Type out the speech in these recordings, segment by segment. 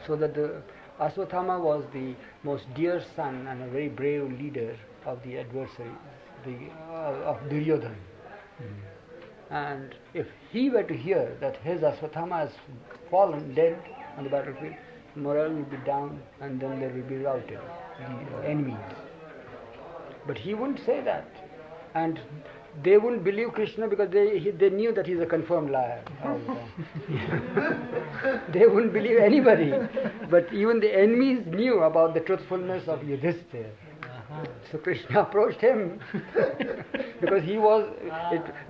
So that the Aswathama was the most dear son and a very brave leader of the adversaries, of Duryodhana. And if he were to hear that his Aswathama has fallen dead on the battlefield, morale will be down and then they will be routed, the enemies. But he wouldn't say that. And they wouldn't believe Krishna because they knew that he's a confirmed liar all the time. They wouldn't believe anybody. But even the enemies knew about the truthfulness of Yudhishthira. So Krishna approached him because he was.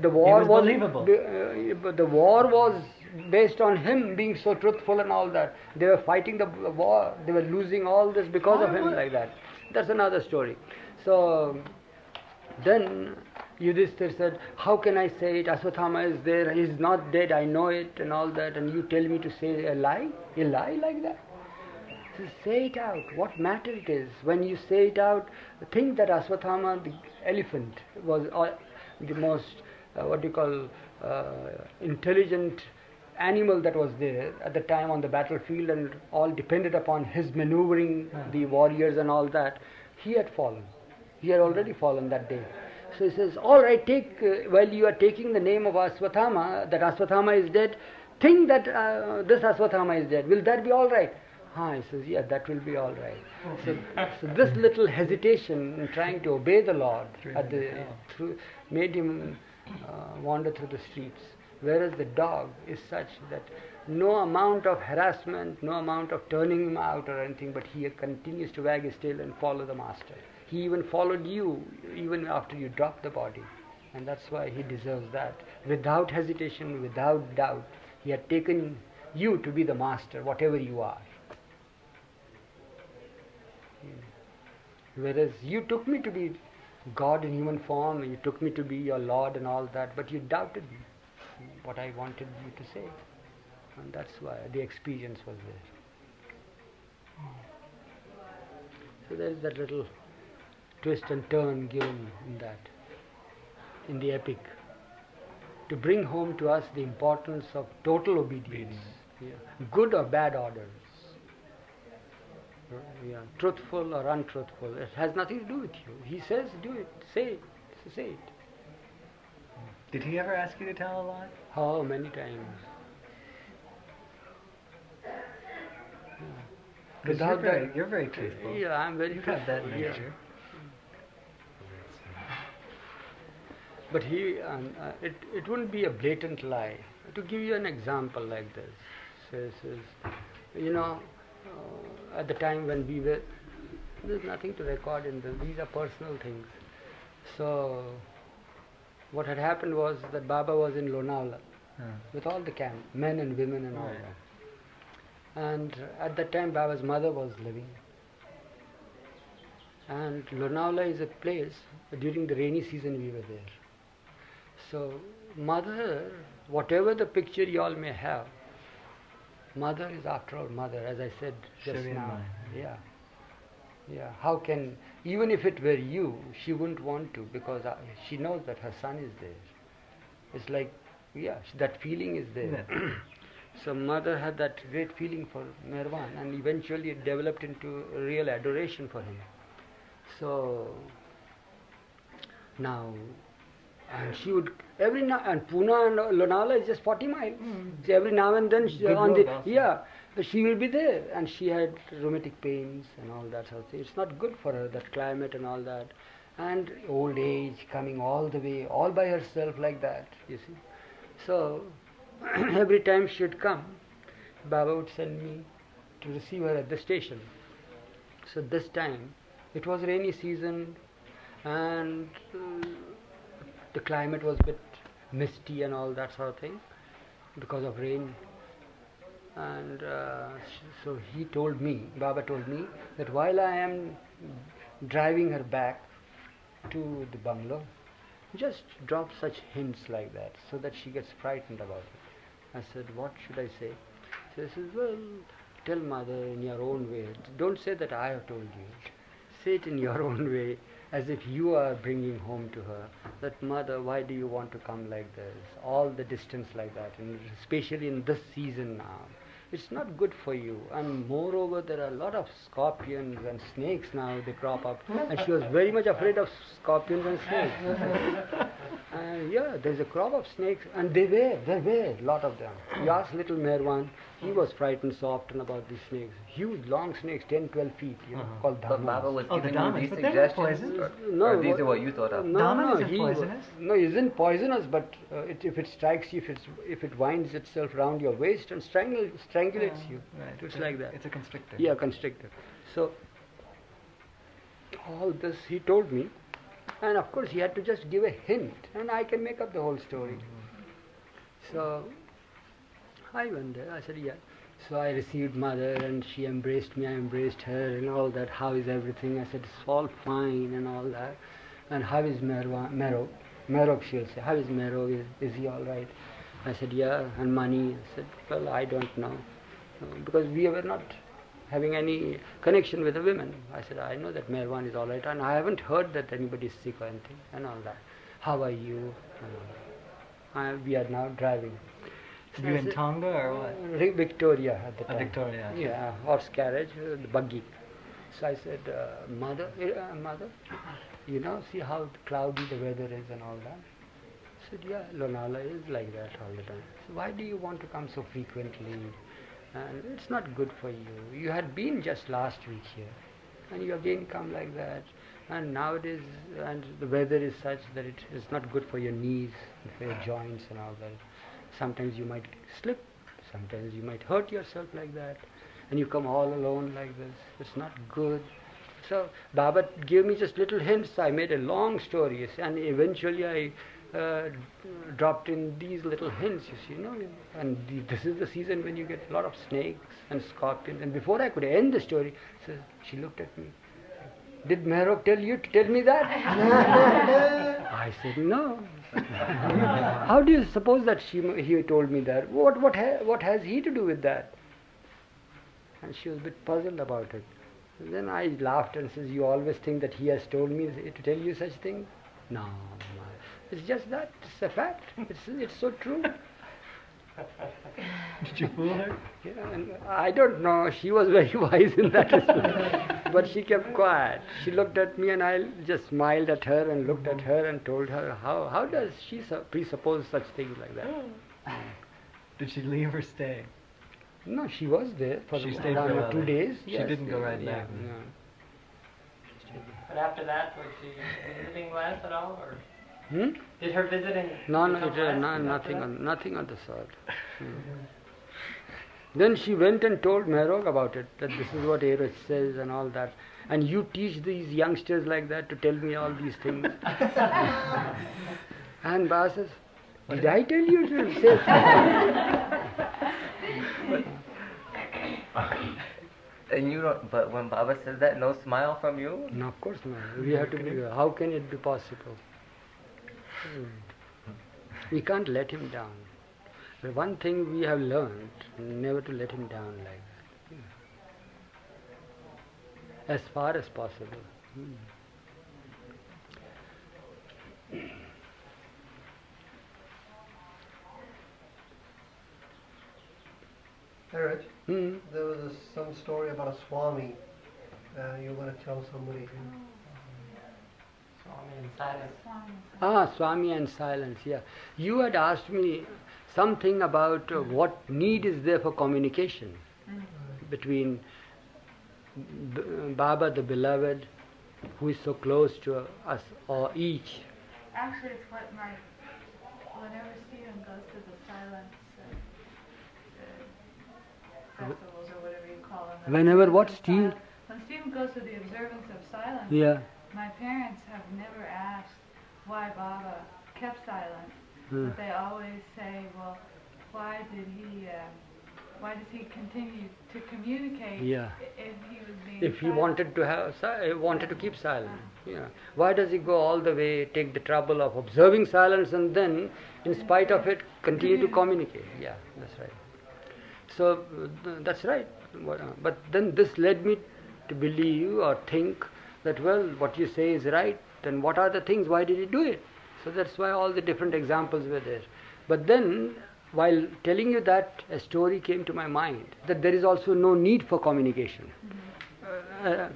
The war was believable. The war was based on him being so truthful and all that. They were fighting the war. They were losing all this because of him like that. That's another story. So then Yudhishthira said, how can I say it? Aswathama is there. He's not dead. I know it and all that. And you tell me to say a lie? A lie like that? So say it out. What matter it is? When you say it out, think that Aswathama, the elephant, was the most, intelligent animal that was there at the time on the battlefield, and all depended upon his maneuvering the warriors and all that. He had fallen. He had already fallen that day. So he says, all right, while you are taking the name of Aswathama, that Aswathama is dead, think that this Aswathama is dead. Will that be all right? He says, yeah, that will be all right. So this little hesitation in trying to obey the Lord made him wander through the streets. Whereas the dog is such that no amount of harassment, no amount of turning him out or anything, but he continues to wag his tail and follow the master. He even followed you even after you dropped the body. And that's why he deserves that. Without hesitation, without doubt, he had taken you to be the master, whatever you are. Whereas you took me to be God in human form, you took me to be your Lord and all that, but you doubted me, what I wanted you to say. And that's why the experience was there. So there is that little twist and turn given in the epic, to bring home to us the importance of total obedience. Yeah. Good or bad orders. Yeah. Truthful or untruthful. It has nothing to do with you. He says, do it. Say it. Say it. Did he ever ask you to tell a lie? Oh, many times. You're very truthful. Yeah, I'm very truthful. You have that nature. Yeah. But it wouldn't be a blatant lie. To give you an example like this, says, at the time when we were, there's nothing to record in this. These are personal things. So, what had happened was that Baba was in Lonavala with all the camp, men and women and all that. And at that time, Baba's mother was living. And Lonavala is a place, during the rainy season we were there. So, mother, whatever the picture you all may have, mother is after all mother, as I said just now. Yeah. Yeah. How can, even if it were you, she wouldn't want to, because she knows that her son is there. It's like, that feeling is there. Yeah. So mother had that great feeling for Nirvan, and eventually it developed into real adoration for him. So now, and she would and Pune and Lonavala is just 40 miles. So every now and then she will be there, and she had rheumatic pains and all that sort of thing. It's not good for her, that climate and all that, and old age coming all the way, all by herself like that. You see, so every time she would come, Baba would send me to receive her at the station. So this time it was rainy season, and the climate was a bit misty and all that sort of thing because of rain. And so Baba told me that while I am driving her back to the bungalow, just drop such hints like that so that she gets frightened about it. I said, what should I say? She says, well, tell mother in your own way. Don't say that I have told you. Say it in your own way, as if you are bringing home to her that, mother, why do you want to come like this? All the distance like that, and especially in this season now. it's not good for you. And moreover, there are a lot of scorpions and snakes now, they crop up. And she was very much afraid of scorpions and snakes. And yeah, there's a crop of snakes, and there were a lot of them. You ask little Merwan, he was frightened so often about these snakes. Huge, long snakes, 10, 12 feet, called But dhamas. Baba was giving you these but they're not suggestions? poisonous. Or these are what you thought of? Daman isn't poisonous? No, it isn't poisonous, but if it strikes you, if it winds itself around your waist and strangulates you, Right. it's like that. It's a constrictor. Yeah, constrictor. So, all this he told me, and of course he had to just give a hint, and I can make up the whole story. So, I went there, I said, yeah. So I received mother, and she embraced me, I embraced her, and all that. How is everything? I said, it's all fine, and all that. And how is Mero? Mero, she'll say, how is Mero? Is he all right? I said, yeah. And money? I said, well, I don't know. Because we were not having any connection with the women. I said, I know that Merwan is all right, and I haven't heard that anybody is sick or anything, and all that. How are you? We are now driving. So you in Tonga or what? Victoria at the time. Victoria. Yeah, horse carriage, the buggy. So I said, mother, see how cloudy the weather is and all that. I said, yeah, Lonavala is like that all the time. So why do you want to come so frequently? And it's not good for you. You had been just last week here, and you again come like that. And nowadays, and the weather is such that it is not good for your knees, and for your joints and all that. Sometimes you might slip, sometimes you might hurt yourself like that, and you come all alone like this. It's not good. So Baba gave me just little hints. I made a long story, and eventually I dropped in these little hints, and this is the season when you get a lot of snakes and scorpions. And before I could end the story, so she looked at me. Did Mero tell you to tell me that? I said, no. How do you suppose that he told me that? What has he to do with that? And she was a bit puzzled about it. And then I laughed and says, you always think that he has told me to tell you such things? No. It's just that. It's a fact. It's so true. Did you fool her? Yeah, and I don't know. She was very wise in that respect. But she kept quiet. She looked at me, and I just smiled at her and looked at her and told her, how does she presuppose such things like that? Did she leave or stay? No, she was there for She stayed for around 2 days. She didn't go right back. Yeah. But after that, was she visiting less at all, or Hmm? did her visiting? No, become less nothing after that? nothing of the sort. Then she went and told Mehrog about it, that this is what Eruch says and all that. And you teach these youngsters like that to tell me all these things. And Baba says, did I tell you to say And you don't, but when Baba says that, no smile from you? No, of course not. We have to be, how can it be possible? We can't let him down. The one thing we have learned, never to let him down like that. As far as possible. Eruch, Hmm. there was some story about a Swami. You were going to tell somebody. Swami in silence. Swami and silence, yeah. You had asked me something about what need is there for communication between Baba the Beloved, who is so close to us, or each. Actually, it's whenever Stephen goes to the silence festivals or whatever you call them. Whenever what, Steve? When Stephen goes to the observance of silence, Yeah. my parents have never asked why Baba kept silent, Hmm. but they always say, well, why does he continue to communicate Yeah. if he was being If he silent? wanted to keep silent, yeah. Why does he go all the way, take the trouble of observing silence, and then, in spite of it, continue to communicate? Yeah, that's right. So that's right. But then this led me to believe or think that, well, what you say is right. Then what are the things? Why did he do it? So that's why all the different examples were there. But then while telling you that, a story came to my mind that there is also no need for communication,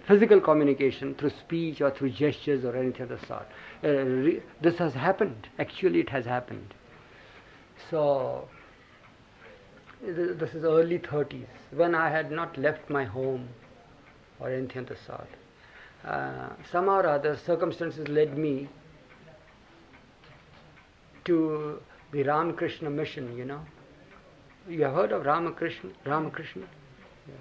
physical communication through speech or through gestures or anything of the sort. This has happened. Actually, it has happened. So, this is early 30s, when I had not left my home or anything of the sort. Somehow or other, circumstances led me to the Ramakrishna mission, you know. You have heard of Ramakrishna? Yeah.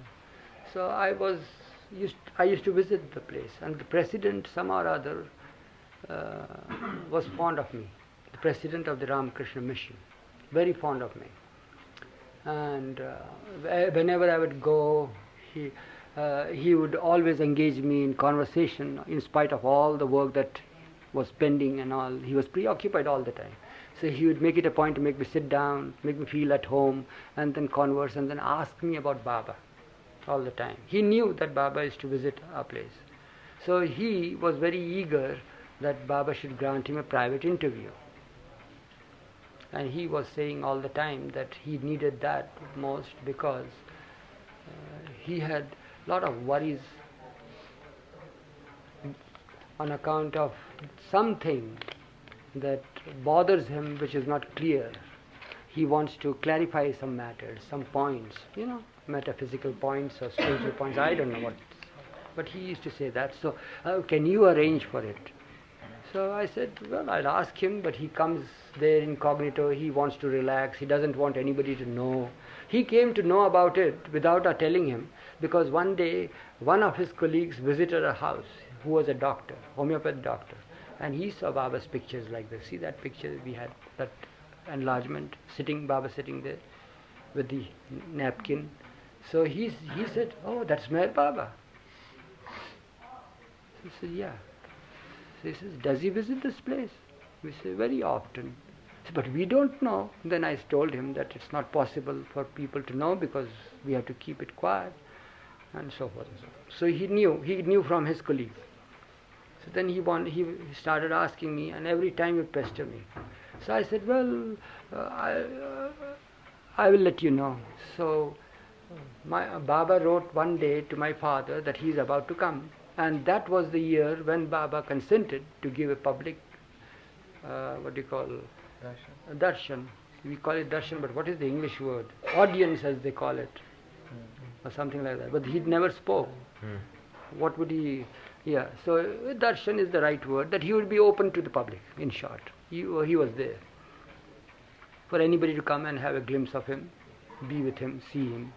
So I used to visit the place, and the president somehow or other was fond of me. The president of the Ramakrishna mission, very fond of me. And whenever I would go, he would always engage me in conversation in spite of all the work that was pending and all. He was preoccupied all the time. So he would make it a point to make me sit down, make me feel at home, and then converse, and then ask me about Baba all the time. He knew that Baba is to visit our place. So he was very eager that Baba should grant him a private interview. And he was saying all the time that he needed that most because he had a lot of worries on account of something that bothers him which is not clear. He wants to clarify some matters, some points, you know, metaphysical points or spiritual points, I don't know what. But he used to say that. So, can you arrange for it? So I said, well, I'll ask him, but he comes there incognito, he wants to relax, he doesn't want anybody to know. He came to know about it without our telling him, because one day one of his colleagues visited a house who was a doctor, homeopathic doctor, and he saw Baba's pictures like this. See that picture we had, that enlargement, Baba sitting there with the napkin. So he said, oh, that's Meher Baba. He said, yeah. So he says, does he visit this place? We say, very often. So, but we don't know. Then I told him that it's not possible for people to know because we have to keep it quiet and so forth and so on. So he knew from his colleagues. So then he started asking me, and every time he would pester me. So I said, well, I will let you know. So my Baba wrote one day to my father that he is about to come. And that was the year when Baba consented to give a public, darshan. Darshan. We call it darshan, but what is the English word? Audience, as they call it, or something like that. But he never spoke. What would he? Yeah. So darshan is the right word. That he would be open to the public. In short, he was there for anybody to come and have a glimpse of him, be with him, see him.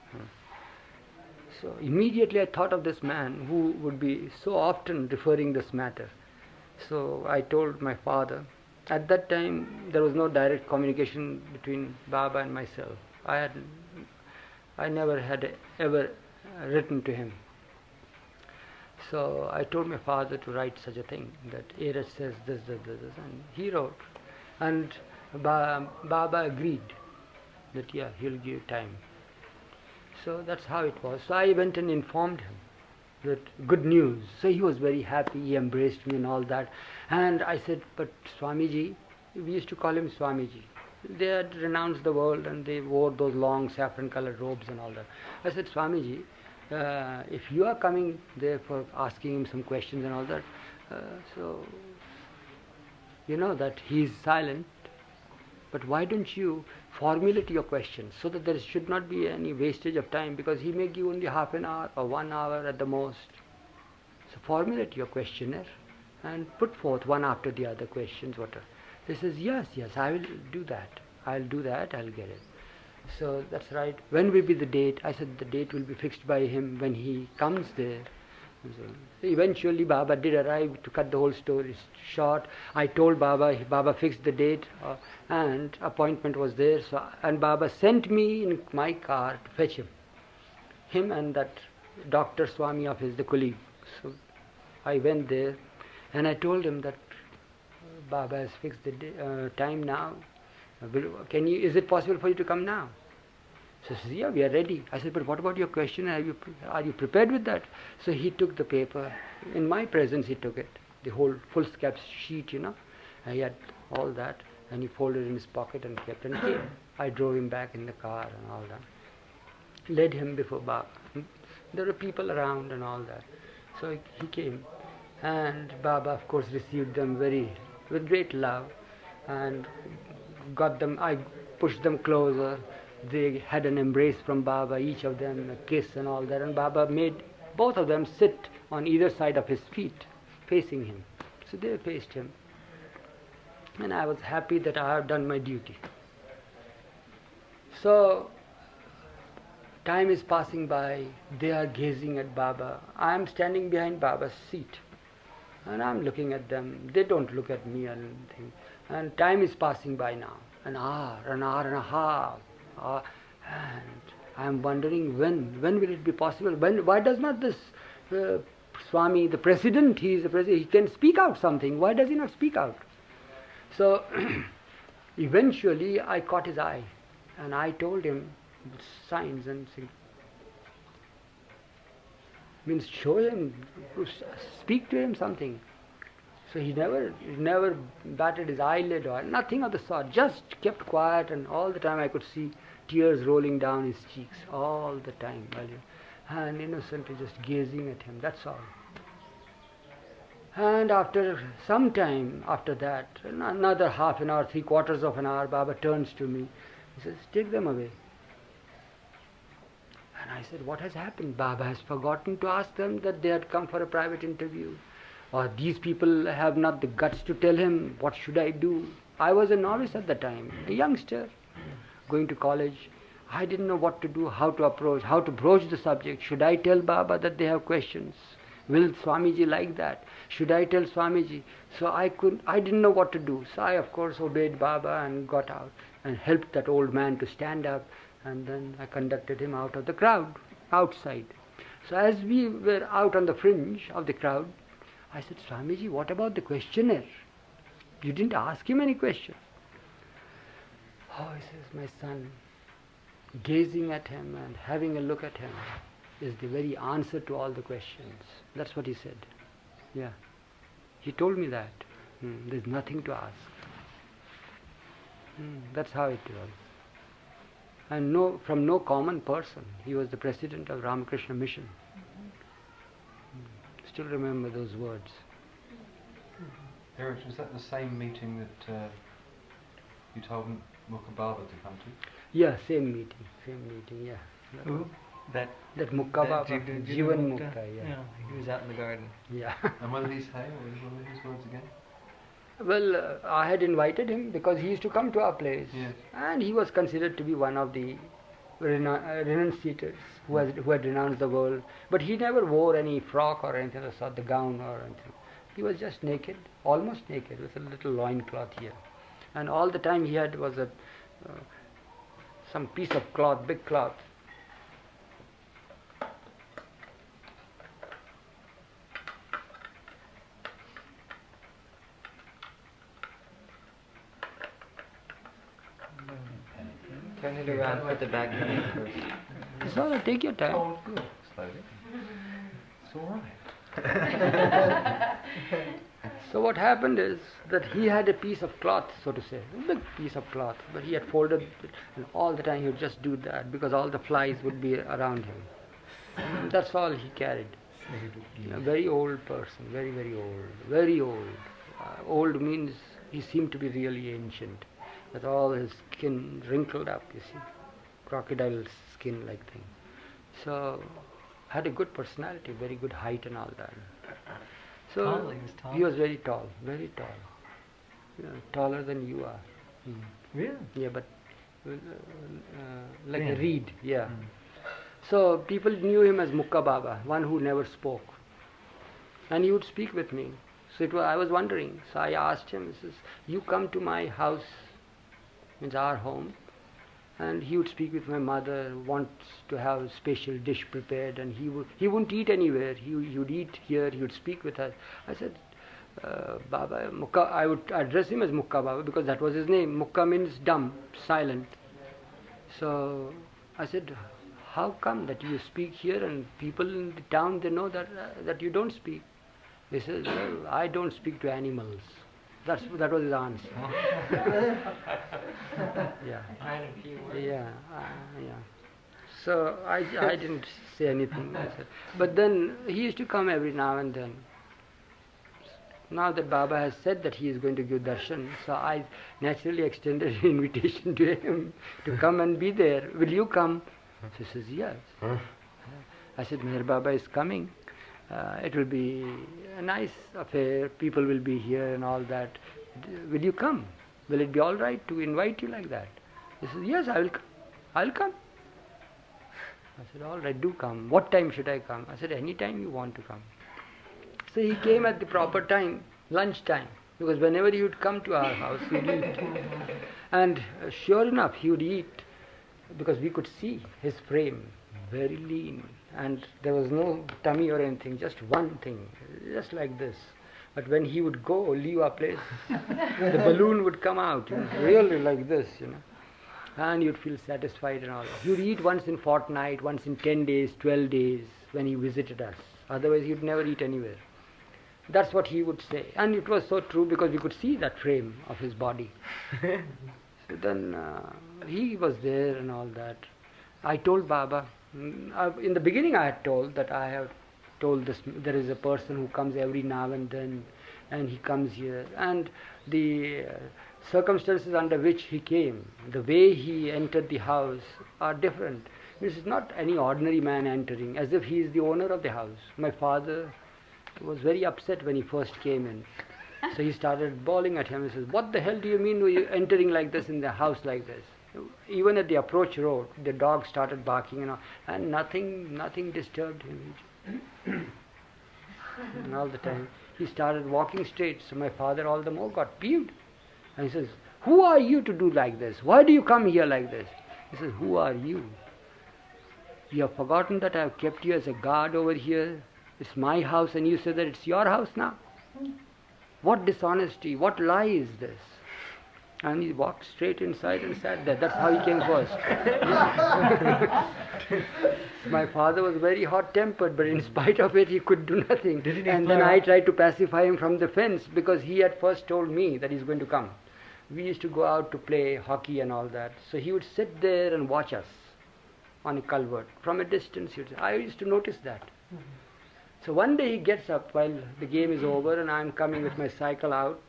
So immediately I thought of this man who would be so often referring this matter. So I told my father. At that time there was no direct communication between Baba and myself. I never had ever written to him. So I told my father to write such a thing, that Eruch says this, and he wrote. And Baba agreed that yeah, he'll give time. So that's how it was. So I went and informed him that good news. So he was very happy, he embraced me and all that. And I said, but Swamiji, we used to call him Swamiji. They had renounced the world and they wore those long saffron colored robes and all that. I said, Swamiji, if you are coming there for asking him some questions and all that, so you know that he is silent, but why don't you formulate your questions so that there should not be any wastage of time, because he may give only half an hour or 1 hour at the most. So formulate your questionnaire and put forth one after the other questions. He says, yes, I will do that. I'll get it. So that's right. When will be the date? I said the date will be fixed by him when he comes there. So eventually Baba did arrive. To cut the whole story short, I told Baba fixed the date and appointment was there. So, and Baba sent me in my car to fetch him and that Dr. Swami of his, the colleague. So I went there and I told him that Baba has fixed the time now. Is it possible for you to come now? So he says, yeah, we are ready. I said, but what about your question? Are you prepared with that? So he took the paper. In my presence he took it. The whole full-scap sheet, you know. He had all that and he folded it in his pocket and kept and came. I drove him back in the car and all that. Led him before Baba. There were people around and all that. So he came, and Baba, of course, received them with great love, and got them. I pushed them closer. They had an embrace from Baba, each of them a kiss and all that. And Baba made both of them sit on either side of his feet, facing him. So they faced him, and I was happy that I have done my duty. So time is passing by, they are gazing at Baba. I am standing behind Baba's seat, and I am looking at them. They don't look at me or anything. And time is passing by now, an hour and a half. And I am wondering when will it be possible? Why does not this Swami, the president, he is the president, he can speak out something. Why does he not speak out? So eventually I caught his eye, and I told him signs and means show him, speak to him something. So he never batted his eyelid or nothing of the sort, just kept quiet, and all the time I could see tears rolling down his cheeks all the time, and innocently just gazing at him, that's all. And after some time after that, another half an hour, 3/4 of an hour, Baba turns to me. He says, take them away. And I said, what has happened? Baba has forgotten to ask them that they had come for a private interview. Or these people have not the guts to tell him, what should I do? I was a novice at the time, a youngster, going to college. I didn't know what to do, how to broach the subject. Should I tell Baba that they have questions? Will Swamiji like that? Should I tell Swamiji? So I didn't know what to do. So I, of course, obeyed Baba and got out and helped that old man to stand up, and then I conducted him out of the crowd, outside. So as we were out on the fringe of the crowd, I said, Swamiji, what about the questionnaire? You didn't ask him any question. Oh, he says, my son, gazing at him and having a look at him is the very answer to all the questions. That's what he said. Yeah. He told me that. There's nothing to ask. That's how it was. And from no common person. He was the president of Ramakrishna Mission. Still remember those words. Eruch, was that the same meeting that you told Mukha Baba to come to? Yeah, same meeting, yeah. Who? That Mukha Baba, Jivan Mukta, yeah. Yeah, he was out in the garden. Yeah. And what did he say? What were his words again? Well, I had invited him because he used to come to our place. Yes. And he was considered to be one of the renunciators who had renounced the world. But he never wore any frock or anything of the sort, the gown or anything. He was just naked, almost naked, with a little loincloth here. And all the time he had was some piece of cloth, big cloth. Turn it around, put the back in first. So take your time. Oh, good. Slowly. It's all right. So what happened is that he had a piece of cloth, so to say, a big piece of cloth, but he had folded it, and all the time he would just do that because all the flies would be around him. And that's all he carried. A very old person, very, very old, very old. Old means he seemed to be really ancient, with all his skin wrinkled up, you see, crocodile skin like thing. So had a good personality, very good height and all that. So Tall, he was tall? he was very tall, taller than you are. Really? Yeah, but like a Thin. reed, yeah. So people knew him as Mukha Baba, one who never spoke. And he would speak with me. So I was wondering. So I asked him, he says, you come to my house, means our home, and he would speak with my mother, wants to have a special dish prepared, and he wouldn't eat anywhere. He would eat here, he would speak with us. I said, Baba, Mukha, I would address him as Mukha Baba because that was his name. Mukha means dumb, silent. So I said, how come that you speak here and people in the town, they know that you don't speak? He says, well, I don't speak to animals. That was his answer. Yeah. Mine a few words. Yeah, yeah. So I didn't say anything. I said, but then he used to come every now and then. Now that Baba has said that he is going to give darshan, so I naturally extended an invitation to him to come and be there. Will you come? So he says, yes. I said, Meher Baba is coming. It will be a nice affair. People will be here and all that. Will you come? Will it be all right to invite you like that? He says, yes, I will come. I'll come. I said, all right, do come. What time should I come? I said, any time you want to come. So he came at the proper time, lunch time, because whenever he would come to our house, he would eat. And sure enough, he would eat, because we could see his frame, very lean, and there was no tummy or anything, just one thing, just like this. But when he would go, leave our place, the balloon would come out, really like this, and you'd feel satisfied and all. He would eat once in fortnight, once in 10 days, 12 days, when he visited us. Otherwise, he would never eat anywhere. That's what he would say. And it was so true because we could see that frame of his body. So then he was there and all that. I told Baba, in the beginning I had told that I have told this, there is a person who comes every now and then, and he comes here. And the circumstances under which he came, the way he entered the house are different. This is not any ordinary man entering, as if he is the owner of the house. My father was very upset when he first came in. So he started bawling at him. He says, what the hell do you mean you're entering like this in the house like this? Even at the approach road, the dog started barking and nothing disturbed him. And all the time, he started walking straight. So my father all the more got peeved. And he says, who are you to do like this? Why do you come here like this? He says, who are you? You have forgotten that I have kept you as a guard over here. It's my house and you say that it's your house now. What dishonesty, what lie is this? And he walked straight inside and sat there. That's how he came first. My father was very hot-tempered, but in spite of it, he could do nothing. And then I tried to pacify him from the fence because he had first told me that he's going to come. We used to go out to play hockey and all that. So he would sit there and watch us on a culvert. From a distance, I used to notice that. So one day he gets up while the game is over and I'm coming with my cycle out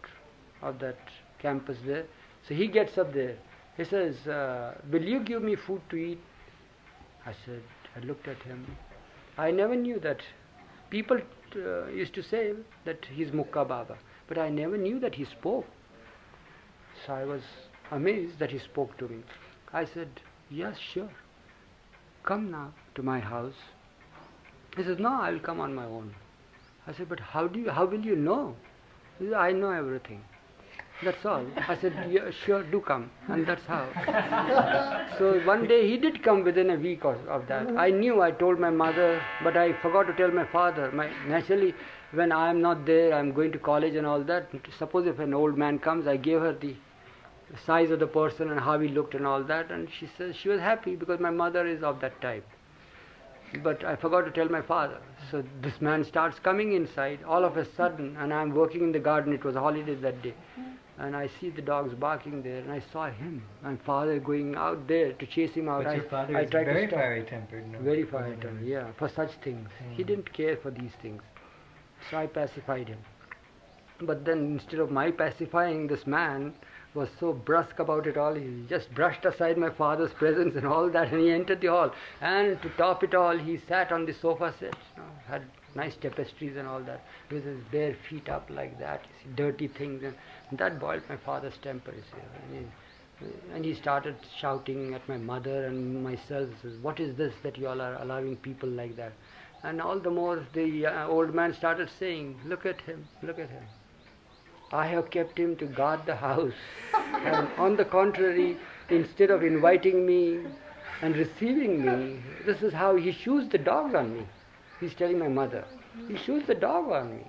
of that campus there. So he gets up there. He says, will you give me food to eat? I looked at him. I never knew that. People used to say that he's Mukha Baba, but I never knew that he spoke. So I was amazed that he spoke to me. I said, yes, sure. Come now to my house. He says, no, I will come on my own. I said, but how will you know? He said, I know everything. That's all. I said, yeah, sure, do come. And that's how. So one day he did come within a week of that. I knew, I told my mother, but I forgot to tell my father. Naturally, when I am not there, I am going to college and all that. Suppose if an old man comes, I gave her the size of the person and how he looked and all that. And she says she was happy because my mother is of that type. But I forgot to tell my father. So this man starts coming inside all of a sudden, and I'm working in the garden. It was a holiday that day. And I see the dogs barking there, and I saw him. My father going out there to chase him out. But your father is tried very to stop. fiery-tempered. No? Very fiery-tempered, yeah, for such things. He didn't care for these things. So I pacified him. But then instead of my pacifying, this man was so brusque about it all. He just brushed aside my father's presence and all that, and he entered the hall. And to top it all, he sat on the sofa set, had nice tapestries and all that, with his bare feet up like that, you see, dirty things. And that boiled my father's temper, you see. And he started shouting at my mother and myself, says, what is this that you all are allowing people like that? And all the more the old man started saying, look at him, look at him. I have kept him to guard the house. And on the contrary, instead of inviting me and receiving me, this is how he shoos the dogs on me. He's telling my mother, he shoos the dogs on me,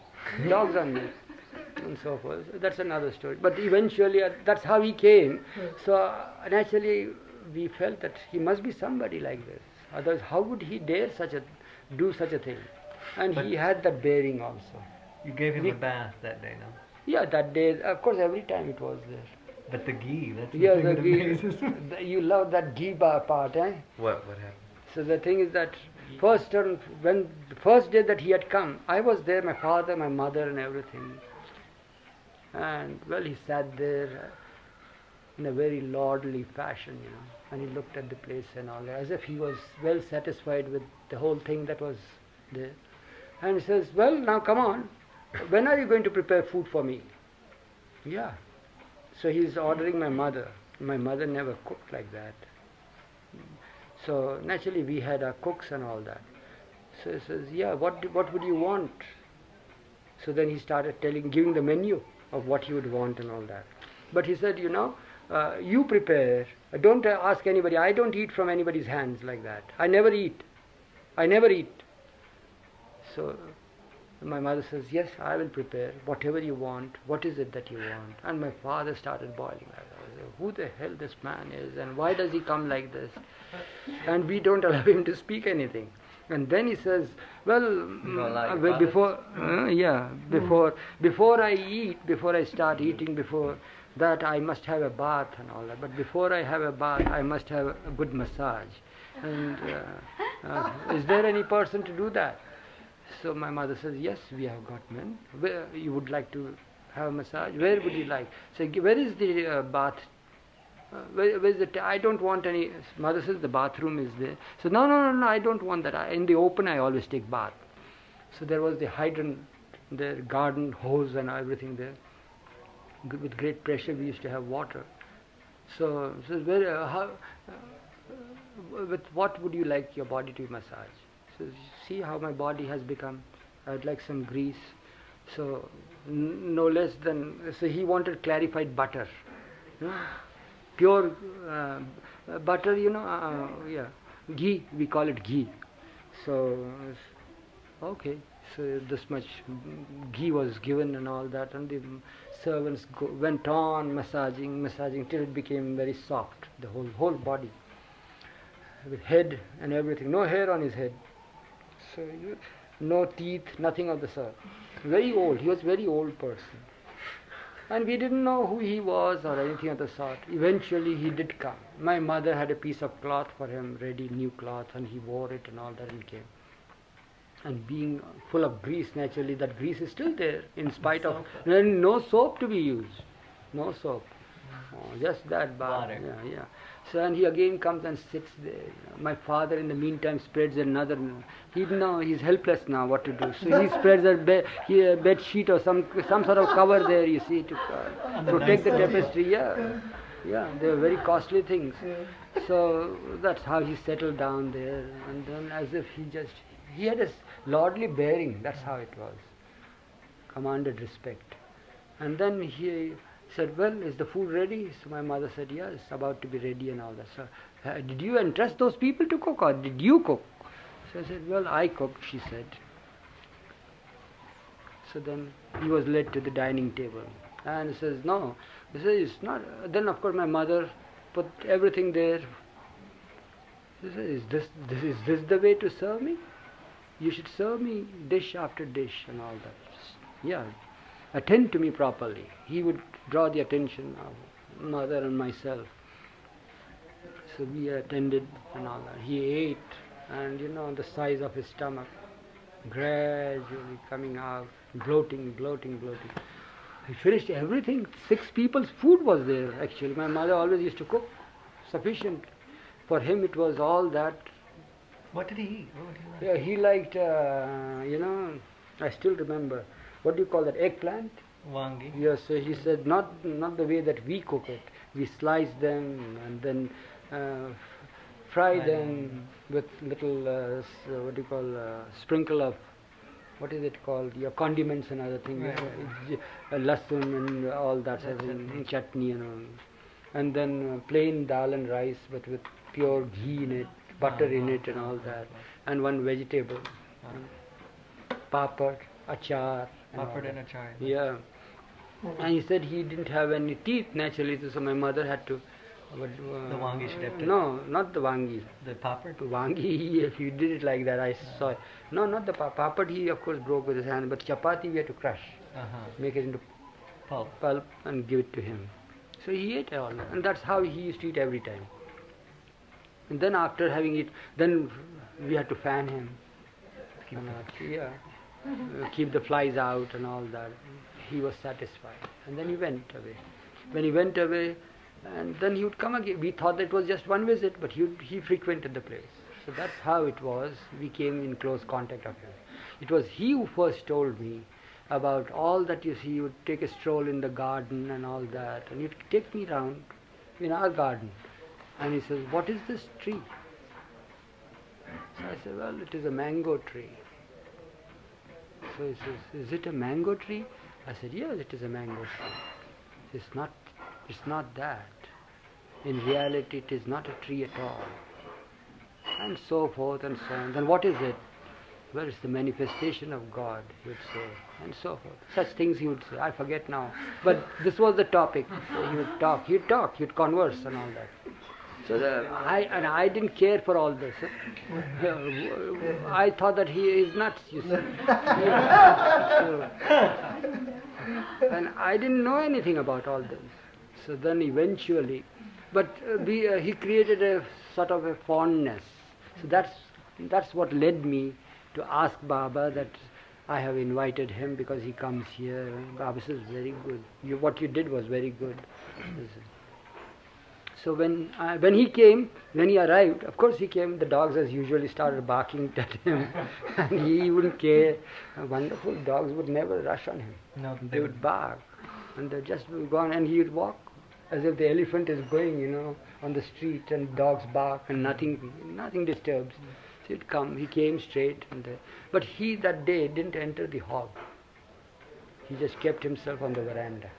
and so forth. That's another story. But eventually, that's how he came. So naturally, we felt that he must be somebody like this. Otherwise, how would he dare do such a thing? And he had that bearing also. You gave him a bath that day, no? Yeah, that day, of course, every time it was there. But the ghee, that's the Yeah, thing the that ghee. amazes me. You love that ghee part, eh? What happened? So the thing is that when the first day that he had come, I was there, my father, my mother, and everything. And well, he sat there in a very lordly fashion, and he looked at the place and all that, as if he was well satisfied with the whole thing that was there. And he says, "Well, now come on. When are you going to prepare food for me?" Yeah. So he's ordering my mother. My mother never cooked like that. So naturally we had our cooks and all that. So he says, "Yeah, what would you want?" So then he started giving the menu of what he would want and all that. But he said, you prepare. Don't ask anybody. I don't eat from anybody's hands like that. I never eat. So my mother says, "Yes, I will prepare whatever you want. What is it that you want?" And my father started boiling. I said, "Who the hell this man is, and why does he come like this?" And we don't allow him to speak anything. And then he says, "Well, before I eat, before I start eating, before that I must have a bath and all that. But before I have a bath, I must have a good massage. And is there any person to do that?" So my mother says, "Yes, we have got men. Where you would like to have a massage? Where would you like?" So where is the bath? Where is it? I don't want any. Mother says the bathroom is there. So no, I don't want that. In the open I always take bath. So there was the hydrant, the garden hose and everything there. With great pressure we used to have water. So with what would you like your body to be massaged? So see how my body has become. I'd like some grease. So no less than. So he wanted clarified butter. Pure butter, ghee, we call it ghee. So, okay, so this much ghee was given and all that, and the servants went on massaging till it became very soft, the whole body, with head and everything, no hair on his head, so no teeth, nothing of the sort. Very old, he was a very old person. And we didn't know who he was or anything of the sort. Eventually he did come. My mother had a piece of cloth for him, ready, new cloth, and he wore it and all that and came. And being full of grease, naturally that grease is still there in spite of no soap to be used. No soap. Just that bath. Yeah. So and he again comes and sits there. My father in the meantime spreads another. He's helpless now what to do. So he spreads a bed sheet or some sort of cover there. You see to protect the tapestry. Yeah, they were very costly things. So that's how he settled down there, and then as if he had a lordly bearing. That's how it was. Commanded respect, and then he said, "Well, is the food ready?" So my mother said, "Yes, it's about to be ready and all that." So, did you entrust those people to cook or did you cook? So I said, "Well, I cooked," she said. So then he was led to the dining table and he says, "No." He says, "It's not." Then of course my mother put everything there. She says, is this the way to serve me? You should serve me dish after dish and all that. Yeah. Attend to me properly. He would draw the attention of mother and myself. So we attended and all that. He ate, and the size of his stomach gradually coming out, bloating. He finished everything. 6 people's food was there actually. My mother always used to cook sufficient. For him it was all that. What did he eat? What would he like? Yeah, he liked, I still remember. What do you call that? Eggplant? Wangi. Yes, so he said not the way that we cook it. We slice them and then fry them with little sprinkle of what is it called? Your condiments and other things, lasun and all that, chutney and all, and then plain dal and rice, but with pure ghee in it, butter in it, and all that, and one vegetable, papad, achar. Papad and achar. Yeah. And he said he didn't have any teeth naturally, so my mother had to. The wangi should have. No, not the wangi. The papad? Wangi, if you did it like that, I saw it. No, not the papad. He of course broke with his hand, but chapati we had to crush, make it into pulp and give it to him. So he ate all, and that's how he used to eat every time. And then after having it, then we had to fan him. Keep the flies out and all that. He was satisfied, and then he went away. When he went away, and then he would come again. We thought that it was just one visit, but he frequented the place. So that's how it was. We came in close contact of him. It was he who first told me about all that. You see, he would take a stroll in the garden and all that, and he'd take me round in our garden, and he says, "What is this tree?" So I said, "Well, it is a mango tree." So he says, "Is it a mango tree?" I said, "Yes, it is a mango tree." It's not that. In reality, it is not a tree at all. And so forth and so on. Then what is it? Well, it's the manifestation of God, he would say, and so forth. Such things he would say. I forget now. But this was the topic. He would talk, he'd converse and all that. So I didn't care for all this. I thought that he is nuts, you see. And I didn't know anything about all this. So then eventually, but he created a sort of a fondness. So that's what led me to ask Baba that I have invited him because he comes here. Baba says, "Very good. What you did was very good." So when he came, when he arrived, of course he came, the dogs as usually started barking at him and he wouldn't care. Wonderful dogs would never rush on him. No, They would bark and they'd just go on, and he would walk as if the elephant is going, on the street, and dogs bark and nothing disturbs. So he'd come, he came straight, but he that day didn't enter the hall. He just kept himself on the veranda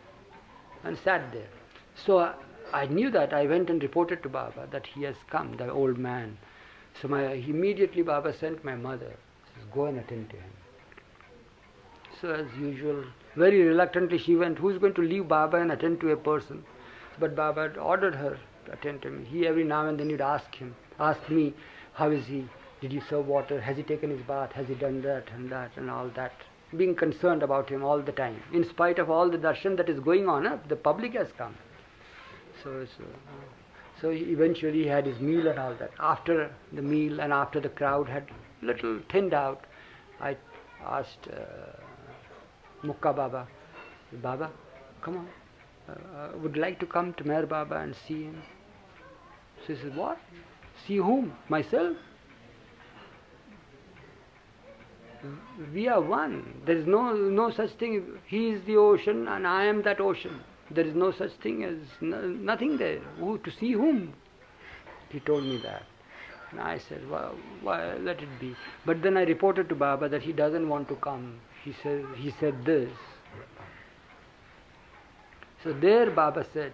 and sat there. So I knew that. I went and reported to Baba that he has come, the old man. So immediately Baba sent my mother, says, "Go and attend to him." So as usual, very reluctantly she went. Who's going to leave Baba and attend to a person? But Baba had ordered her to attend to him. He every now and then would ask me, "How is he? Did you serve water? Has he taken his bath? Has he done that and all that?" Being concerned about him all the time. In spite of all the darshan that is going on, the public has come. So eventually he had his meal and all that. After the meal and after the crowd had little thinned out, I asked Mukka Baba, "Baba, come on. Would like to come to Meher Baba and see him." So he said, "What? See whom? Myself? We are one. There is no such thing. He is the ocean and I am that ocean. There is no such thing as nothing there. To see whom?" He told me that. And I said, "Well, why, let it be." But then I reported to Baba that he doesn't want to come. He said this. So there Baba said,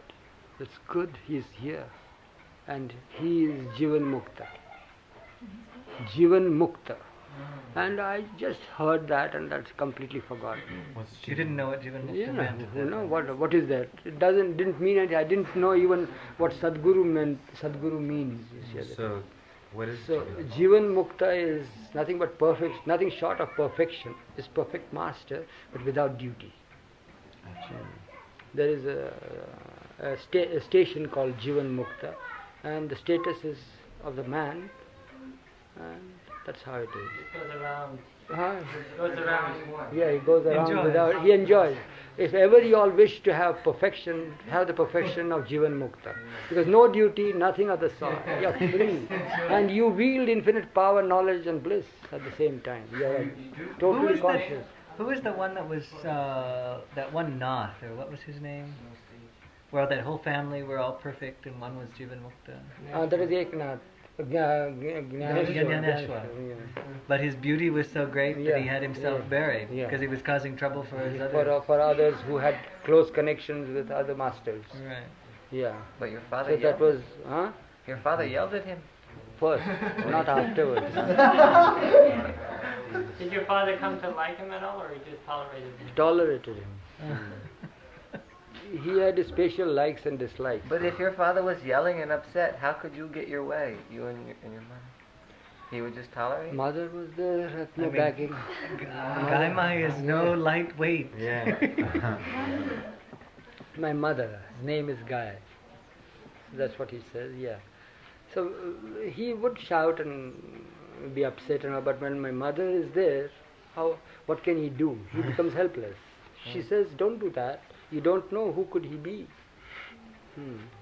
"That's good, he is here. And he is Jivan Mukta." Jivan Mukta. And I just heard that and that's completely forgotten. You didn't know what Jivan Mukta meant at that time. What is that? It didn't mean anything. I didn't know even what Sadguru meant. Sadguru means. You see. So, what is So Jivan Mukta is nothing but perfect, nothing short of perfection. Is perfect master, but without duty. There is a station called Jivan Mukta, and the status is of the man, and that's how it is. It goes around. It goes around. Yeah, he goes around Enjoys. he enjoys. If ever you all wish to have perfection, have the perfection of Jivan Mukta. Because no duty, nothing of the sort. You are free. And you wield infinite power, knowledge and bliss at the same time. You are totally conscious. Who was the one that was, that one Nath, or what was his name? Where that whole family were all perfect and one was Jivan Mukta? That is Eknath. Gyaneshwar. Yeah. But his beauty was so great that he Yeah, had himself yeah, buried yeah. because he was causing trouble for his others. For others who had close connections with other masters. Right. Yeah. But your father So yelled. that was, Your father yelled at him. first, not afterwards. Did your father come to like him at all, or he just tolerated him? Tolerated him. He had special likes and dislikes. But if your father was yelling and upset, how could you get your way? You and your mother. He would just tolerate. Mother was there at my I mean, backing. Gaimai is no lightweight. Yeah. My mother, his name is Guy. That's what he says, yeah. So he would shout and be upset, but when my mother is there, what can he do? He becomes helpless. She says, don't do that. You don't know who could he be.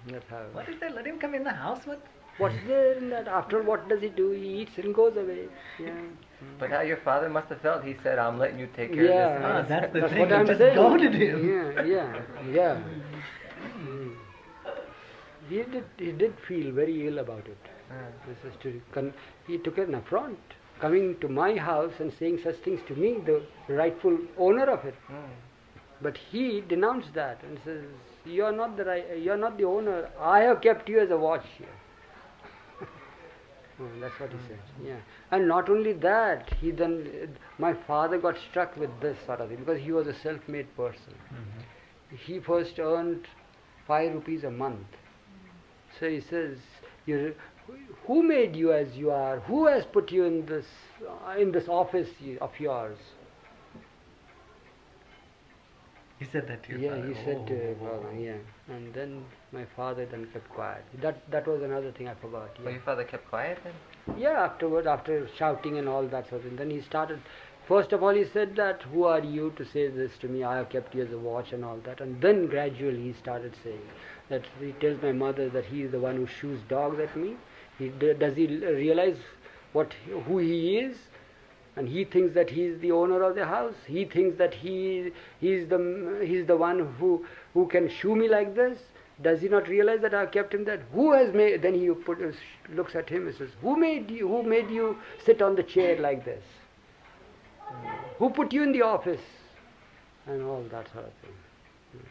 That's how. What did they let him come in the house with? What's there in that? After what does he do? He eats and goes away. Yeah. But how your father must have felt. He said, I'm letting you take care Yeah. of this. That's the That's thing. what They I'm just saying. goaded him. Yeah. He did feel very ill about it. This is he took an affront, coming to my house and saying such things to me, the rightful owner of it. But he denounced that and says, you're not the owner. I have kept you as a watch here. That's what he said. Yeah. And not only that, my father got struck with this sort of thing because he was a self-made person. He first earned 5 rupees a month. So he says, who made you as you are? Who has put you in this office of yours? He said that to your Yeah, father. he said to father, yeah. And then my father then kept quiet. That was another thing I forgot. Yeah. Well, your father kept quiet then? Yeah, after shouting and all that sort of thing. Then he started, first of all he said that, who are you to say this to me? I have kept you as a watch and all that. And then gradually he started saying that he tells my mother that he is the one who shoots dogs at me. Does he realize who he is? And he thinks that he is the owner of the house. He thinks that he's the one who can shoo me like this. Does he not realize that I have kept him that? Who has made? Then he looks at him and says, "Who made you? Who made you sit on the chair like this? Who put you in the office?" And all that sort of thing.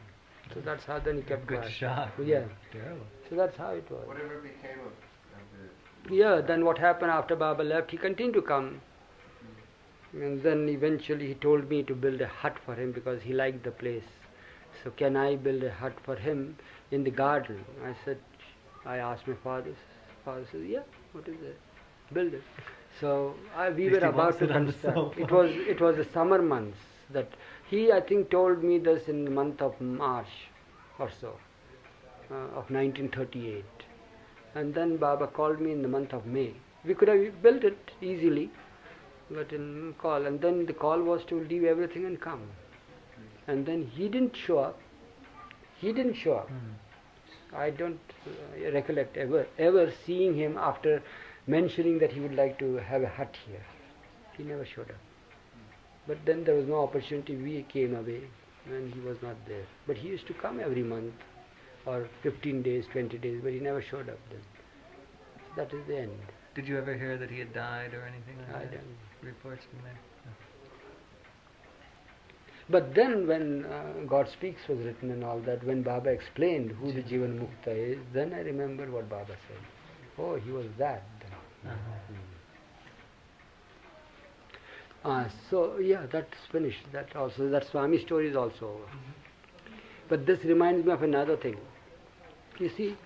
So that's how then he kept Good quiet. shot. Yeah. Terrible. So that's how it was. Whatever became of the... Yeah. Then what happened after Baba left? He continued to come. And then eventually he told me to build a hut for him because he liked the place. So can I build a hut for him in the garden? I asked my father. Father said, yeah, what is it? Build it. So we were about to construct. It was the summer months that he, I think, told me this in the month of March or so of 1938. And then Baba called me in the month of May. We could have built it easily. But in call, and then the call was to leave everything and come. And then he didn't show up. I don't recollect ever seeing him after mentioning that he would like to have a hut here. He never showed up. But then there was no opportunity. We came away and he was not there. But he used to come every month or 15 days, 20 days, but he never showed up then. So that is the end. Did you ever hear that he had died or anything like I that? don't. Reports from there? No. But then when God Speaks was written and all that, when Baba explained who the Jivan Mukta is, then I remembered what Baba said. Oh, he was that. So yeah, that's finished. That also, that Swami story is also over. But this reminds me of another thing. You see,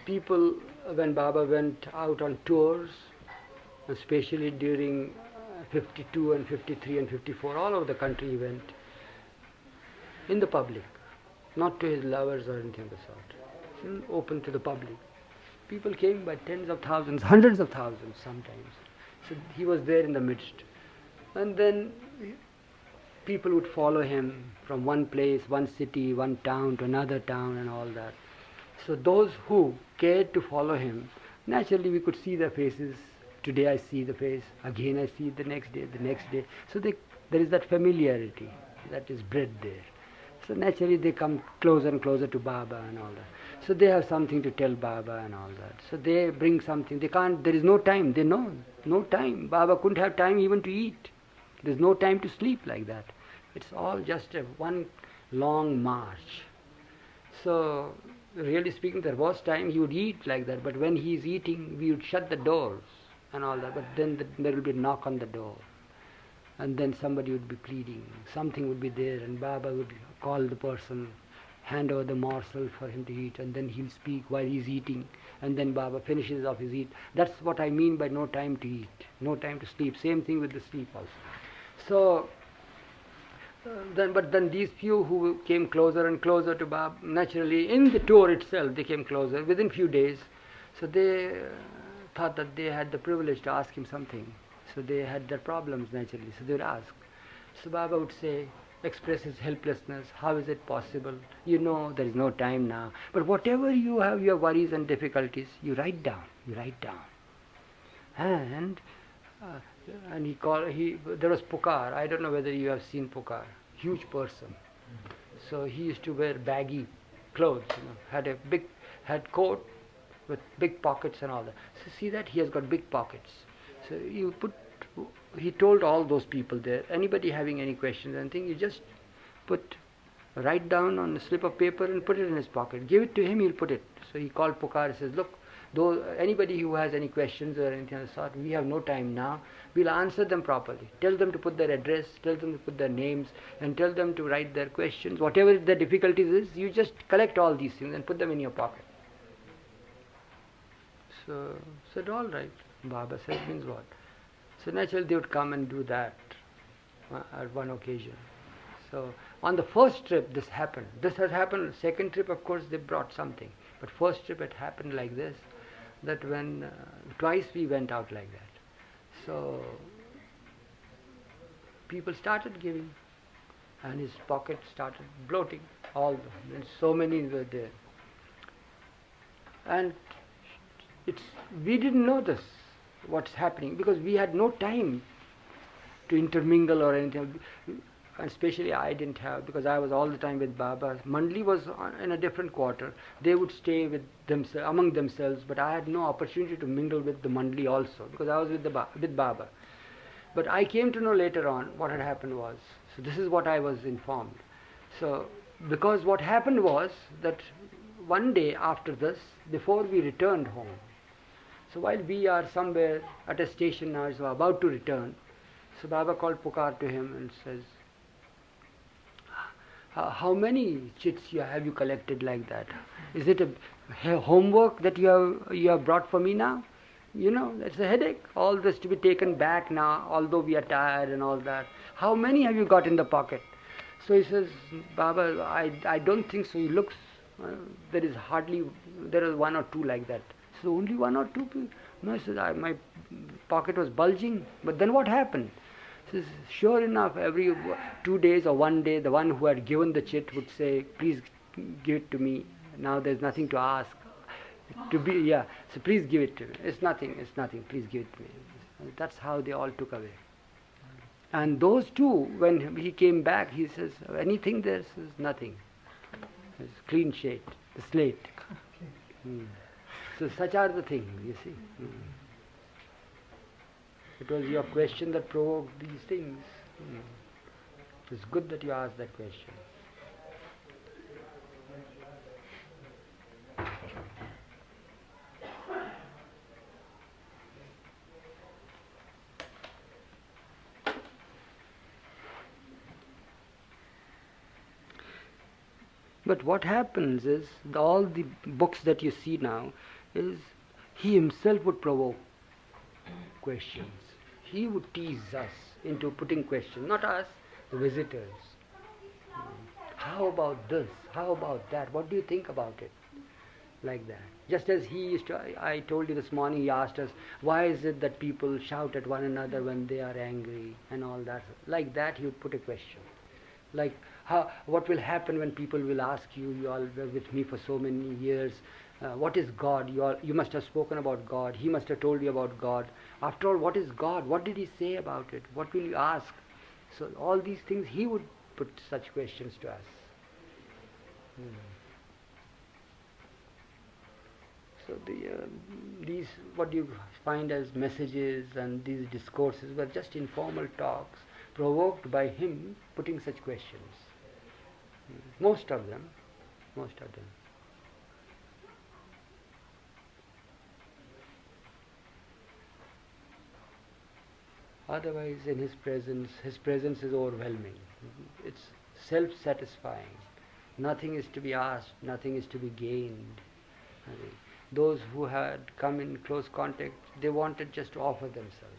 people, when Baba went out on tours, especially during 52 and 53 and 54, all over the country he went, in the public, not to his lovers or anything of the sort, open to the public. People came by tens of thousands, hundreds of thousands sometimes. So he was there in the midst. And then people would follow him from one place, one city, one town to another town and all that. So those who cared to follow him, naturally we could see their faces. Today I see the face, again I see it the next day. So there is that familiarity that is bred there. So naturally they come closer and closer to Baba and all that. So they have something to tell Baba and all that. So they bring something. There is no time. They know, no time. Baba couldn't have time even to eat. There's no time to sleep like that. It's all just one long march. So really speaking, there was time he would eat like that. But when he's eating, we would shut the doors and all that. But then there will be a knock on the door. And then somebody would be pleading. Something would be there and Baba would call the person, hand over the morsel for him to eat, and then he'll speak while he's eating, and then Baba finishes off his eat. That's what I mean by no time to eat, no time to sleep. Same thing with the sleep also. So But then these few who came closer and closer to Baba, naturally in the tour itself they came closer within few days. So they thought that they had the privilege to ask him something. So they had their problems naturally. So they would ask. So Baba would say, express his helplessness. How is it possible? You know there is no time now. But whatever you have, your worries and difficulties, you write down. You write down. And there was Pukar. I don't know whether you have seen Pukar. Huge person. So he used to wear baggy clothes. Had coat with big pockets and all that. So see that he has got big pockets. So he told all those people there, anybody having any questions, anything, you just write down on a slip of paper and put it in his pocket. Give it to him, he'll put it. So he called Pukar and says, look, anybody who has any questions or anything of the sort, we have no time now. We'll answer them properly. Tell them to put their address, tell them to put their names, and tell them to write their questions. Whatever the difficulties is, you just collect all these things and put them in your pocket. So said, all right. Baba said, means what? So naturally they would come and do that at one occasion. So on the first trip this happened. This has happened. Second trip, of course, they brought something. But first trip it happened like this, that when twice we went out like that. So people started giving, and his pocket started bloating. And so many were there. And we didn't notice what's happening because we had no time to intermingle or anything. And especially I didn't have, because I was all the time with Baba. Mandli was in a different quarter. They would stay with among themselves, but I had no opportunity to mingle with the Mandli also, because I was with Baba. But I came to know later on what had happened was, so this is what I was informed. So, because what happened was that one day after this, before we returned home, so while we are somewhere at a station now, so about to return, so Baba called Pukar to him and says, how many chits have you collected like that? Is it a homework that you have brought for me now? You know, that's a headache. All this to be taken back now, although we are tired and all that. How many have you got in the pocket? So he says, Baba, I don't think so. He looks, there is one or two like that. So only one or two people? No, he says, my pocket was bulging. But then what happened? He says, sure enough, every 2 days or 1 day, the one who had given the chit would say, please give it to me. Now there's nothing to ask. So please give it to me. It's nothing, please give it to me. That's how they all took away. And those two, when he came back, he says, anything there? Says, nothing. It's clean slate, the slate. So such are the things, you see. It was your question that provoked these things. It's good that you asked that question. But what happens is, all the books that you see now, is he himself would provoke questions. He would tease us into putting questions, not us, the visitors. How about this? How about that? What do you think about it? Like that. Just as he used to, I told you this morning, he asked us, why is it that people shout at one another when they are angry and all that? Like that, he would put a question. Like, what will happen when people will ask you, you all were with me for so many years, what is God? You must have spoken about God. He must have told you about God. After all, what is God? What did he say about it? What will you ask? So all these things, he would put such questions to us. So these, what you find as messages and these discourses were just informal talks provoked by him putting such questions. Most of them. Otherwise, in his presence is overwhelming. It's self-satisfying. Nothing is to be asked, nothing is to be gained. Those who had come in close contact, they wanted just to offer themselves.